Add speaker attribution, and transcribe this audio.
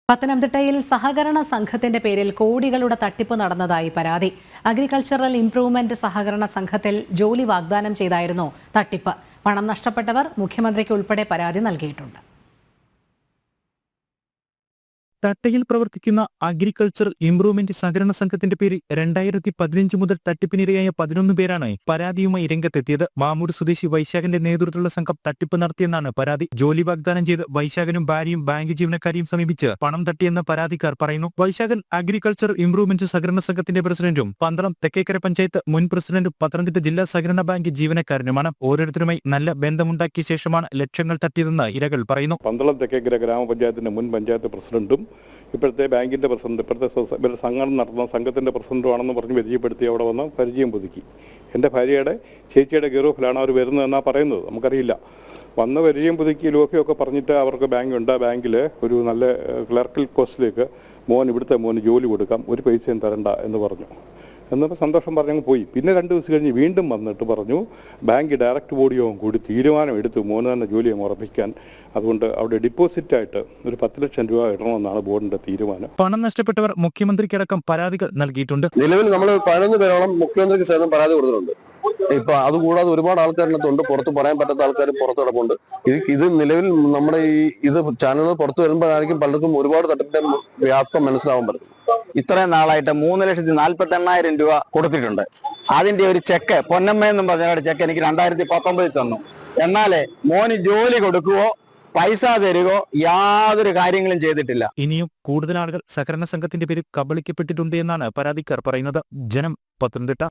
Speaker 1: പത്തനംതിട്ടയിൽ സഹകരണ സംഘത്തിന്റെ പേരിൽ കോടികളുടെ തട്ടിപ്പ് നടന്നതായി പരാതി. അഗ്രികൾച്ചറൽ ഇംപ്രൂവ്മെന്റ് സഹകരണ സംഘത്തിൽ ജോലി വാഗ്ദാനം ചെയ്തായിരുന്നു തട്ടിപ്പ്. പണം നഷ്ടപ്പെട്ടവർ മുഖ്യമന്ത്രിക്ക് ഉൾപ്പെടെ പരാതി നൽകിയിട്ടുണ്ട്.
Speaker 2: തട്ടയിൽ പ്രവർത്തിക്കുന്ന അഗ്രികൾച്ചറൽ ഇംപ്രൂവ്മെന്റ് സഹകരണ സംഘത്തിന്റെ പേരിൽ 2015 മുതൽ തട്ടിപ്പിനിരയായ 11 പേരാണ് പരാതിയുമായി രംഗത്തെത്തിയത്. മാമൂട് സ്വദേശി വൈശാഖന്റെ നേതൃത്വത്തിലുള്ള സംഘം തട്ടിപ്പ് നടത്തിയെന്നാണ് പരാതി. ജോലി വാഗ്ദാനം ചെയ്ത് വൈശാഖനും ഭാര്യയും ബാങ്ക് ജീവനക്കാരെയും സമീപിച്ച് പണം തട്ടിയെന്ന് പരാതിക്കാർ പറയുന്നു. വൈശാഖൻ അഗ്രികൾച്ചറൽ ഇംപ്രൂവ്മെന്റ് സഹകരണ സംഘത്തിന്റെ പ്രസിഡന്റും പന്തളം തെക്കേക്കര പഞ്ചായത്ത് മുൻ പ്രസിഡന്റും പത്തനംതിട്ട ജില്ലാ സഹകരണ ബാങ്ക് ജീവനക്കാരനുമാണ്. ഓരോരുത്തരുമായി നല്ല ബന്ധമുണ്ടാക്കിയ ശേഷമാണ് ലക്ഷങ്ങൾ തട്ടിയതെന്ന് ഇരകൾ പറയുന്നു.
Speaker 3: പന്തളം തെക്കേക്കര ഗ്രാമപഞ്ചായത്തിന്റെ മുൻ പഞ്ചായത്ത് പ്രസിഡന്റും ഇപ്പോഴത്തെ ബാങ്കിന്റെ പ്രസിഡന്റ്, ഇപ്പോഴത്തെ സംഘടന നടത്തുന്ന സംഘത്തിന്റെ പ്രസിഡന്റുമാണെന്ന് പറഞ്ഞ് പരിചയപ്പെടുത്തി അവിടെ വന്ന് പരിചയം പുതുക്കി. എൻ്റെ ഭാര്യയുടെ ചേച്ചിയുടെ ഗെറോഫിലാണ് അവർ വരുന്നതെന്നാണ് പറയുന്നത്. നമുക്കറിയില്ല. വന്ന് പരിചയം പുതുക്കി ലോഫിയൊക്കെ പറഞ്ഞിട്ട് അവർക്ക് ബാങ്കുണ്ട്, ബാങ്കിൽ ഒരു നല്ല ക്ലർക്കൽ പോസ്റ്റിലേക്ക് ഇവിടുത്തെ മോന് ജോലി കൊടുക്കാം, ഒരു പൈസയും തരണ്ട എന്ന് പറഞ്ഞു. എന്നപ്പോൾ സന്തോഷം പറഞ്ഞങ്ങ് പോയി. പിന്നെ 2 ദിവസം കഴിഞ്ഞ് വീണ്ടും വന്നിട്ട് പറഞ്ഞു ബാങ്ക് ഡയറക്റ്റ് ബോഡിയോഗം കൂടി തീരുമാനം എടുത്തു മോന് തന്നെ ജോലി ഉറപ്പിക്കാൻ. അതുകൊണ്ട് അവിടെ ഡിപ്പോസിറ്റായിട്ട് ഒരു 10 ലക്ഷം രൂപ ഇടണമെന്നാണ് ബോർഡിന്റെ തീരുമാനം.
Speaker 2: പണം നഷ്ടപ്പെട്ടവർ മുഖ്യമന്ത്രിക്കടക്കം പരാതികൾ നൽകിയിട്ടുണ്ട്.
Speaker 4: നിലവിൽ നമ്മൾ 11 പേരോളം മുഖ്യമന്ത്രിക്ക് സേവനം പരാതി കൊടുത്തിട്ടുണ്ട്. ഇപ്പൊ അതുകൂടാതെ ഒരുപാട് ആൾക്കാരിനകത്തുണ്ട്, പുറത്ത് പറയാൻ പറ്റാത്ത ആൾക്കാർ പുറത്ത് കിടപ്പുണ്ട്. ഇത് നിലവിൽ നമ്മുടെ ഇത് ചാനലുകൾ പുറത്തു വരുമ്പോഴായിരിക്കും പലർക്കും ഒരുപാട് തട്ടിപ്പിന്റെ വ്യാപ്തം മനസ്സിലാവാൻ പറ്റും.
Speaker 5: ഇത്രയും നാളായിട്ട് 3,48,000 രൂപ കൊടുത്തിട്ടുണ്ട്. അതിന്റെ ഒരു ചെക്ക് പൊന്നമ്മ എന്നും പറഞ്ഞ ചെക്ക് എനിക്ക് 2019 തന്നു. എന്നാലേ മോന് ജോലി കൊടുക്കുവോ പൈസ തരുകയോ യാതൊരു കാര്യങ്ങളും ചെയ്തിട്ടില്ല.
Speaker 2: ഇനിയും കൂടുതൽ ആളുകൾ സഹകരണ സംഘത്തിന്റെ പേരിൽ കബളിക്കപ്പെട്ടിട്ടുണ്ട് എന്നാണ് പരാതിക്കാർ പറയുന്നത്. ജനം, പത്തനംതിട്ട.